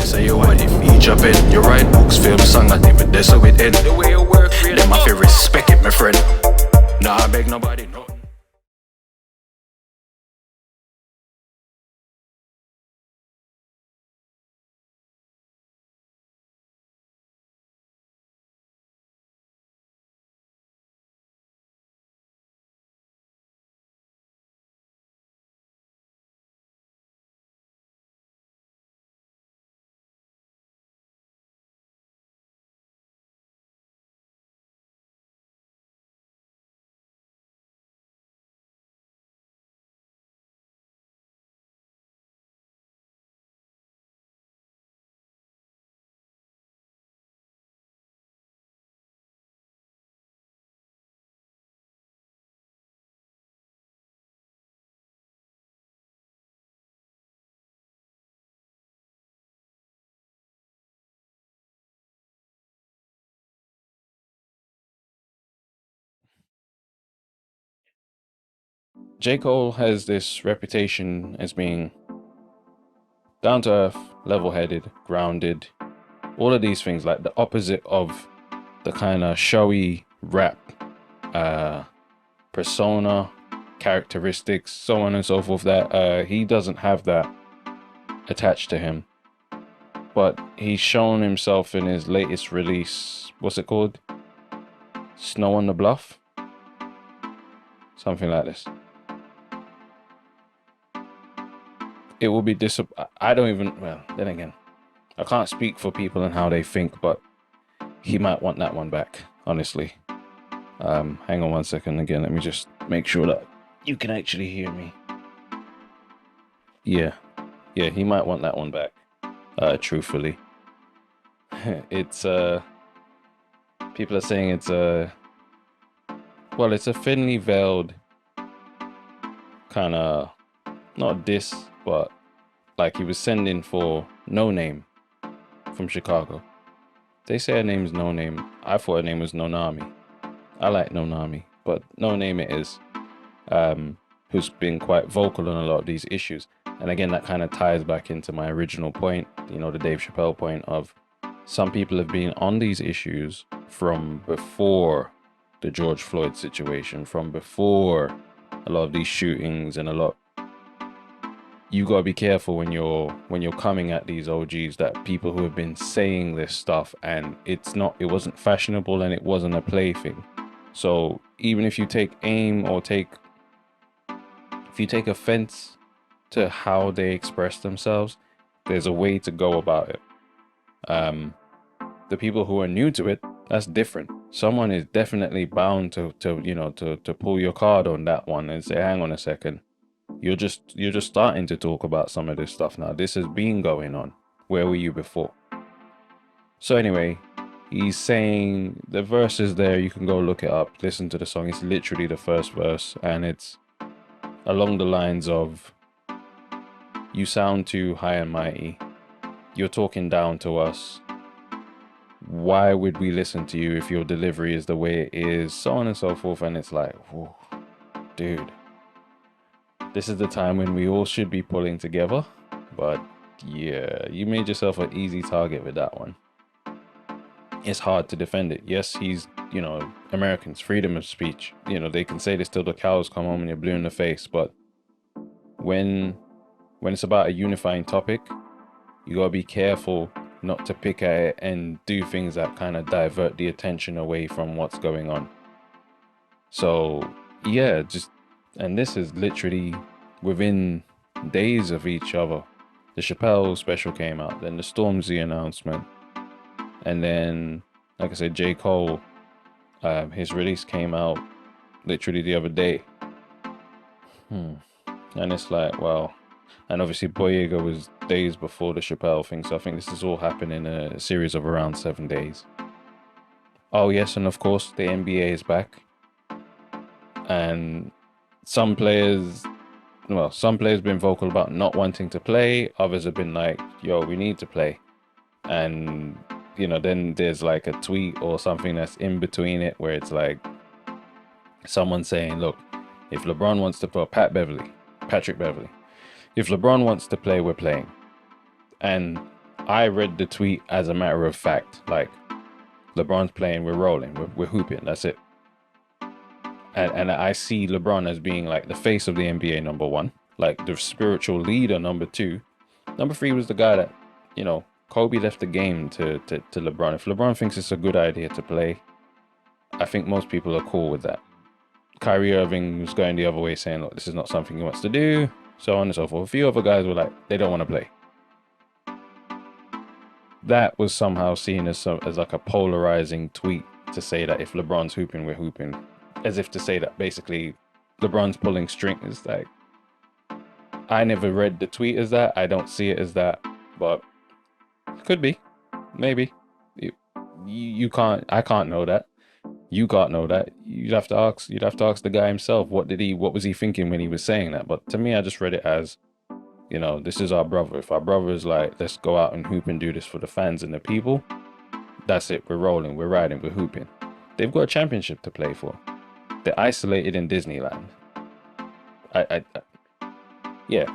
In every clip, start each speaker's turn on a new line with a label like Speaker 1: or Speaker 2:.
Speaker 1: say you what if each up it. You write books, film song, not even this so it end. The way you work, really. Them I feel respect it, my friend. Nah, I beg nobody, no.
Speaker 2: J. Cole has this reputation as being down to earth, level headed, grounded, all of these things, like the opposite of the kind of showy rap persona, characteristics, so on and so forth, that he doesn't have that attached to him. But he's shown himself in his latest release, what's it called? Snow on the Bluff? Something like this. It will be I don't even, well, then again, I can't speak for people and how they think, but he might want that one back, honestly. Hang on one second again, let me just make sure that you can actually hear me. Yeah, he might want that one back, truthfully. It's, people are saying it's well, it's a thinly veiled kind of, not diss, but like he was sending for NONAME from Chicago. They say her name's NONAME. I thought her name was NONAME. I like NONAME, but NONAME it is, who's been quite vocal on a lot of these issues. And again, that kind of ties back into my original point, you know, the Dave Chappelle point of some people have been on these issues from before the George Floyd situation, from before a lot of these shootings and a lot. You gotta be careful when you're coming at these OGs, that people who have been saying this stuff and it wasn't fashionable and it wasn't a plaything. So even if you take aim or if you take offense to how they express themselves, there's a way to go about it. The people who are new to it, that's different. Someone is definitely bound to pull your card on that one and say, hang on a second, you're just starting to talk about some of this stuff now. This has been going on. Where were you before? So anyway, he's saying the verse is there. You can go look it up, listen to the song. It's literally the first verse, and it's along the lines of, you sound too high and mighty. You're talking down to us. Why would we listen to you if your delivery is the way it is? So on and so forth. And it's like, whoa, dude, this is the time when we all should be pulling together. But yeah, you made yourself an easy target with that one. It's hard to defend it. Yes, he's, Americans, freedom of speech. They can say this till the cows come home and you're blue in the face. But when it's about a unifying topic, you gotta be careful not to pick at it and do things that kind of divert the attention away from what's going on. So yeah, and this is literally within days of each other. The Chappelle special came out, then the Stormzy announcement, and then, like I said, J. Cole, his release came out literally the other day. And it's like, wow. And obviously Boyega was days before the Chappelle thing, so I think this is all happened in a series of around 7 days. Oh yes, and of course the NBA is back. And some players been vocal about not wanting to play, others have been like, yo, we need to play. And then there's like a tweet or something that's in between it where it's like someone saying, look, if LeBron wants to play, Patrick Beverly, if LeBron wants to play, we're playing. And I read the tweet as a matter of fact, like LeBron's playing, we're rolling, we're hooping, that's it. And I see LeBron as being like the face of the NBA, number one, like the spiritual leader, number two. Number three was the guy that, you know, Kobe left the game to LeBron. If LeBron thinks it's a good idea to play, I think most people are cool with that. Kyrie Irving was going the other way, saying, look, this is not something he wants to do, so on and so forth. A few other guys were like, they don't want to play. That was somehow seen as like a polarizing tweet to say that if LeBron's hooping, we're hooping. As if to say that basically LeBron's pulling strings. Like, I never read the tweet as that. I don't see it as that, but could be, maybe. You can't. I can't know that. You can't know that. You'd have to ask the guy himself. What was he thinking when he was saying that? But to me, I just read it as, you know, this is our brother. If our brother is like, let's go out and hoop and do this for the fans and the people, that's it. We're rolling. We're riding. We're hooping. They've got a championship to play for. They're isolated in Disneyland. Yeah.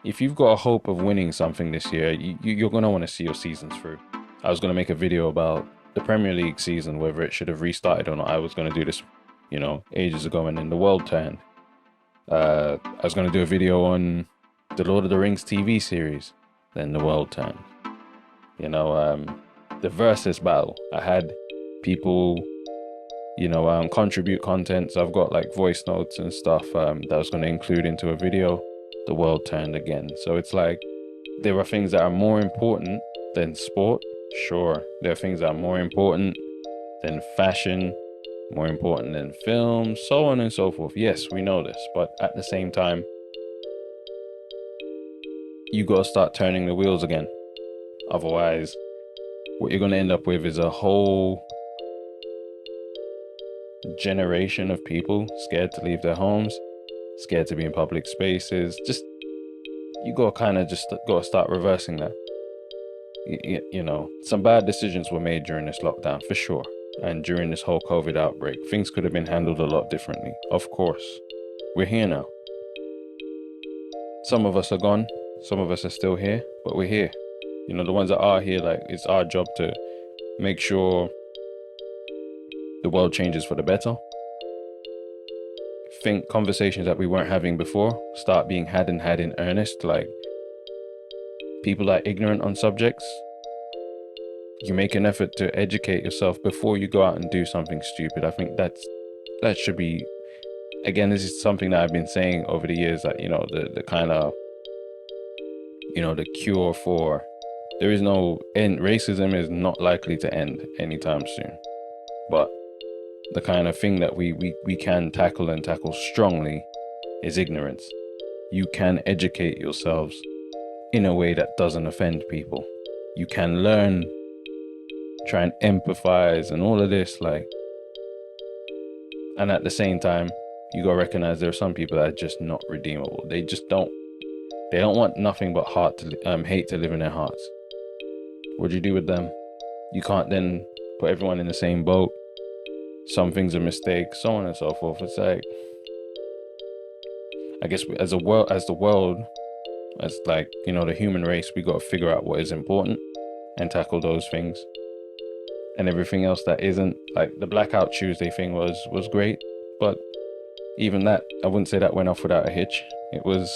Speaker 2: If you've got a hope of winning something this year, you're going to want to see your seasons through. I was going to make a video about the Premier League season, whether it should have restarted or not. I was going to do this, you know, ages ago, and then the world turned. I was going to do a video on the Lord of the Rings TV series, then the world turned. You know, the versus battle. I had people, you know, contribute content. So I've got like voice notes and stuff that I was going to include into a video. The world turned again. So it's like, there are things that are more important than sport. Sure, there are things that are more important than fashion, more important than film, so on and so forth. Yes, we know this, but at the same time, you got to start turning the wheels again. Otherwise, what you're going to end up with is a whole generation of people scared to leave their homes, scared to be in public spaces. Just, you got to kind of just got to start reversing that. You know, some bad decisions were made during this lockdown, for sure. And during this whole COVID outbreak, things could have been handled a lot differently. Of course, we're here now. Some of us are gone, some of us are still here, but we're here. You know, the ones that are here, like, it's our job to make sure the world changes for the better. Think conversations that we weren't having before start being had in earnest. Like, people are ignorant on subjects. You make an effort to educate yourself before you go out and do something stupid. I think that should be, again, this is something that I've been saying over the years, that, you know, the kind of, you know, the cure for, there is no end. Racism is not likely to end anytime soon. But the kind of thing that we can tackle and tackle strongly is ignorance. You can educate yourselves in a way that doesn't offend people. You can learn, try and empathize and all of this, like, and at the same time, you gotta recognize there are some people that are just not redeemable. They don't want nothing but hate to live in their hearts. What do you do with them? You can't then put everyone in the same boat. Some things are mistakes, so on and so forth. It's like, I guess as the world, as like, you know, the human race, we got to figure out what is important and tackle those things. And everything else that isn't, like the Blackout Tuesday thing was great, but even that, I wouldn't say that went off without a hitch. It was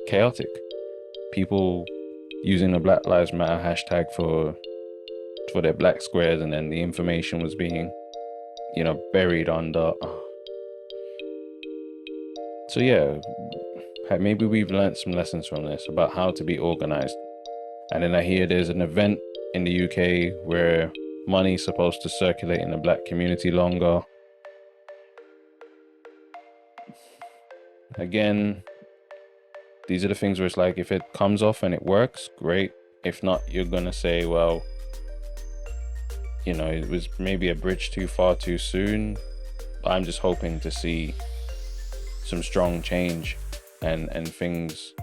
Speaker 2: chaotic. People using the Black Lives Matter hashtag for their black squares, and then the information was being, you know, buried under. So yeah, maybe we've learned some lessons from this about how to be organized. And then I hear there's an event in the UK where money's supposed to circulate in the black community longer. Again, these are the things where it's like, if it comes off and it works, great. If not, you're gonna say, well, you know, it was maybe a bridge too far too soon. I'm just hoping to see some strong change and things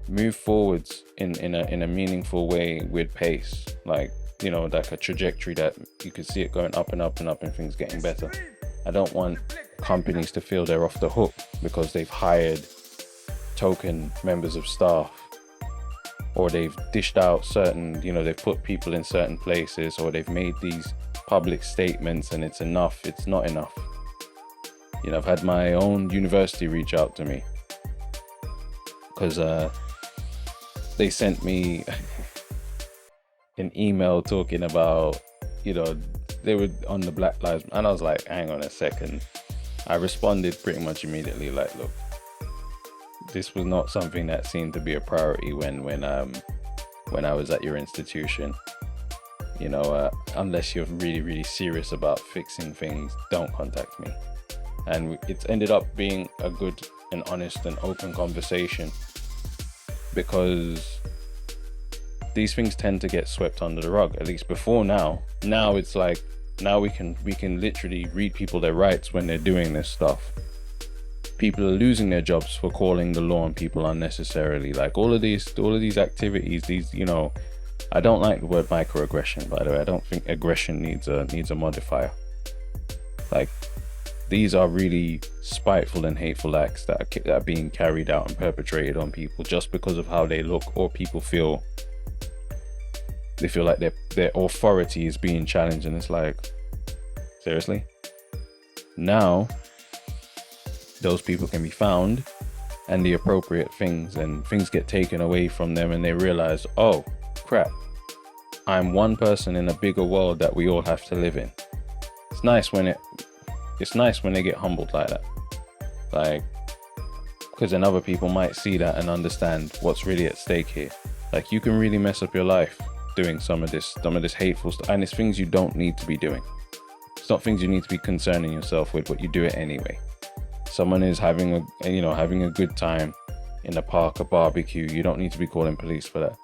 Speaker 2: move forwards in a meaningful way with pace. Like, you know, like a trajectory that you could see it going up and up and up and things getting better. I don't want companies to feel they're off the hook because they've hired token members of staff or they've dished out certain, they've put people in certain places, or they've made these public statements and it's enough. It's not enough. I've had my own university reach out to me because they sent me an email talking about, they were on the Black Lives, and I was like, hang on a second. I responded pretty much immediately, like, look, this was not something that seemed to be a priority when I was at your institution. Unless you're really, really serious about fixing things, don't contact me. And it's ended up being a good and honest and open conversation, because these things tend to get swept under the rug, at least before now. Now it's like, now we can literally read people their rights when they're doing this stuff. People are losing their jobs for calling the law on people unnecessarily. Like all of these activities, I don't like the word microaggression, by the way. I don't think aggression needs a modifier. Like, these are really spiteful and hateful acts that are being carried out and perpetrated on people just because of how they look, or people feel like their authority is being challenged. And it's like, seriously? Now, those people can be found, and the appropriate things get taken away from them, and they realize, oh crap, I'm one person in a bigger world that we all have to live in. It's nice when they get humbled like that, like, because then other people might see that and understand what's really at stake here. Like, you can really mess up your life doing some of this hateful stuff, and it's things you don't need to be doing. It's not things you need to be concerning yourself with, but you do it anyway. Someone is having a good time in a park, a barbecue. You don't need to be calling police for that.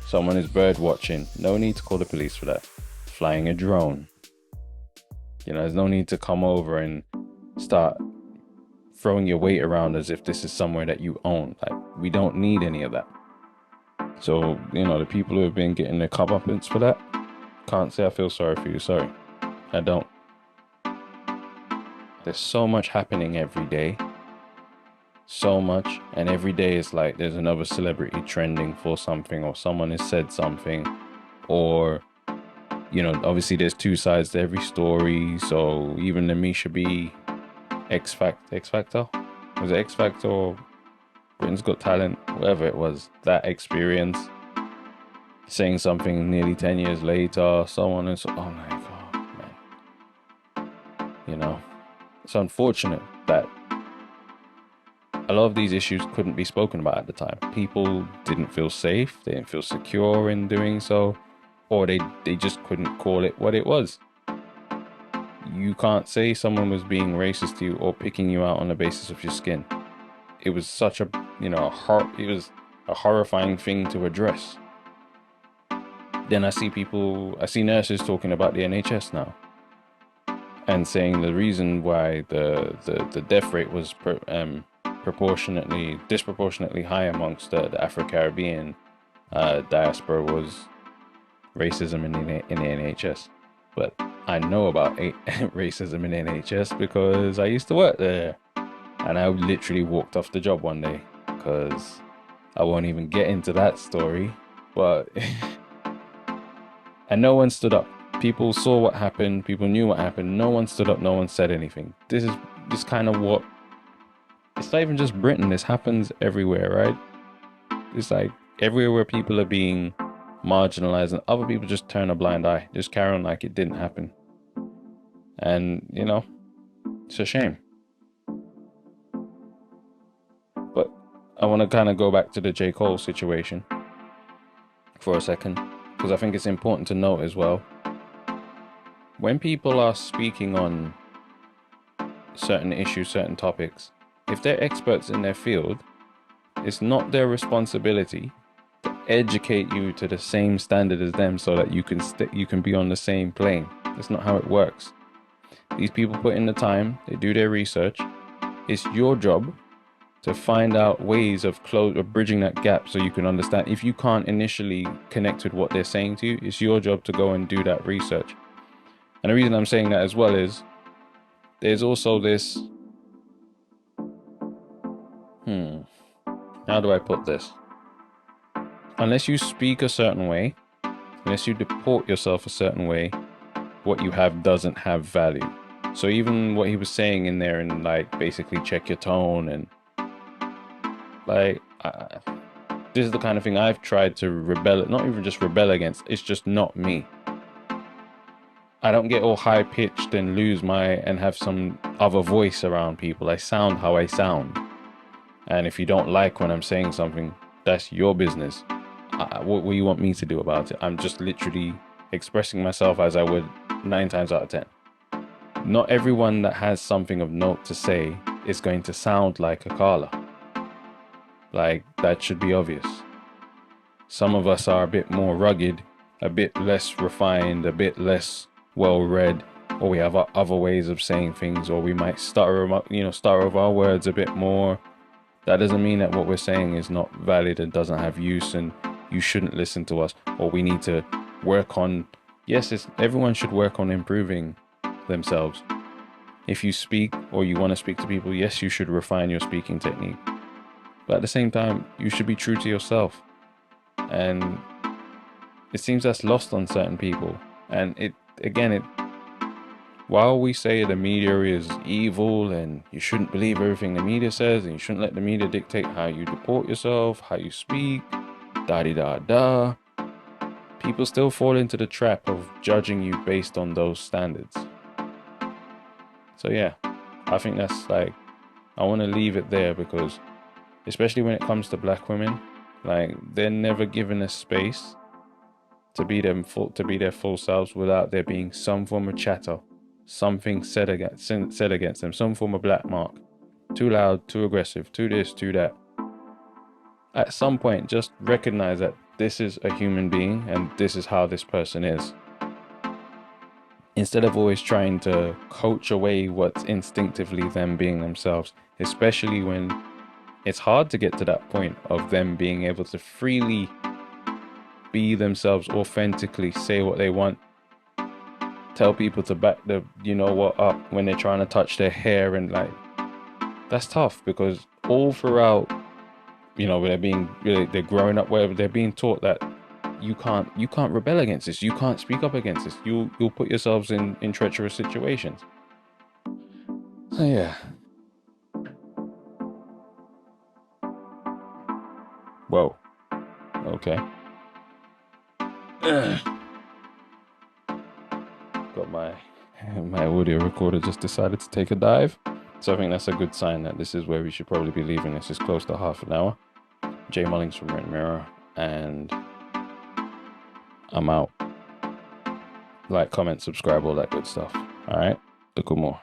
Speaker 2: Someone is bird watching. No need to call the police for that. Flying a drone. There's no need to come over and start throwing your weight around as if this is somewhere that you own. Like, we don't need any of that. So, the people who have been getting their comeuppance for that, can't say I feel sorry for you. Sorry, I don't. There's so much happening every day. So much. And every day is like there's another celebrity trending for something, or someone has said something, or obviously there's two sides to every story. So even the Misha B X Factor? Was it X Factor or Britain's Got Talent? Whatever it was, that experience, saying something nearly 10 years later, someone is, oh my God, man. It's unfortunate that a lot of these issues couldn't be spoken about at the time. People didn't feel safe, they didn't feel secure in doing so, or they just couldn't call it what it was. You can't say someone was being racist to you or picking you out on the basis of your skin. It was such a, it was a horrifying thing to address. Then I see nurses talking about the NHS now, and saying the reason why the death rate was disproportionately high amongst the Afro-Caribbean diaspora was racism in the NHS. But I know about racism in the NHS because I used to work there, and I literally walked off the job one day because I won't even get into that story. But and no one stood up. People saw what happened. People knew what happened. No one stood up. No one said anything. This is kind of what. It's not even just Britain. This happens everywhere, right? It's like everywhere where people are being marginalized, and other people just turn a blind eye, just carry on like it didn't happen. And it's a shame. But I want to kind of go back to the J. Cole situation for a second, because I think it's important to note as well, when people are speaking on certain issues, certain topics, if they're experts in their field, it's not their responsibility to educate you to the same standard as them so that you can be on the same plane. That's not how it works. These people put in the time, they do their research. It's your job to find out ways of bridging that gap so you can understand. If you can't initially connect with what they're saying to you, it's your job to go and do that research. And the reason I'm saying that as well is there's also this, how do I put this? unless you speak a certain way, unless you deport yourself a certain way, what you have doesn't have value. So even what he was saying in there, and like basically check your tone, and like this is the kind of thing I've tried to rebel, not even just rebel against. It's just not me. I don't get all high pitched and lose and have some other voice around people. I sound how I sound. And if you don't like when I'm saying something, that's your business. What do you want me to do about it? I'm just literally expressing myself as I would 9 times out of 10. Not everyone that has something of note to say is going to sound like a Carla. Like, that should be obvious. Some of us are a bit more rugged, a bit less refined, a bit less well-read, or we have other ways of saying things, or we might stutter over our words a bit more. That doesn't mean that what we're saying is not valid and doesn't have use and you shouldn't listen to us, or we need to work on. Yes, everyone should work on improving themselves. If you speak or you want to speak to people, yes, you should refine your speaking technique. But at the same time, you should be true to yourself. And it seems that's lost on certain people. And while we say the media is evil and you shouldn't believe everything the media says, and you shouldn't let the media dictate how you deport yourself, how you speak, da-di-da-da, people still fall into the trap of judging you based on those standards. So yeah, I think that's like, I want to leave it there, because especially when it comes to black women, like, they're never given a space to be their full selves without there being some form of chatter, something said against them, some form of black mark. Too loud, too aggressive, too this, too that. At some point, just recognize that this is a human being and this is how this person is. Instead of always trying to coach away what's instinctively them being themselves, especially when it's hard to get to that point of them being able to freely be themselves, authentically say what they want, tell people to back the up when they're trying to touch their hair, and like, that's tough, because all throughout, they're growing up, wherever, they're being taught that you can't rebel against this, you can't speak up against this, you'll put yourselves in treacherous situations. So yeah. Whoa. Okay. Got my audio recorder just decided to take a dive. So I think that's a good sign that this is where we should probably be leaving. This is close to half an hour. Jay Mullings from Rent Mirror, and I'm out. Like, comment, subscribe, all that good stuff. All right, look at more.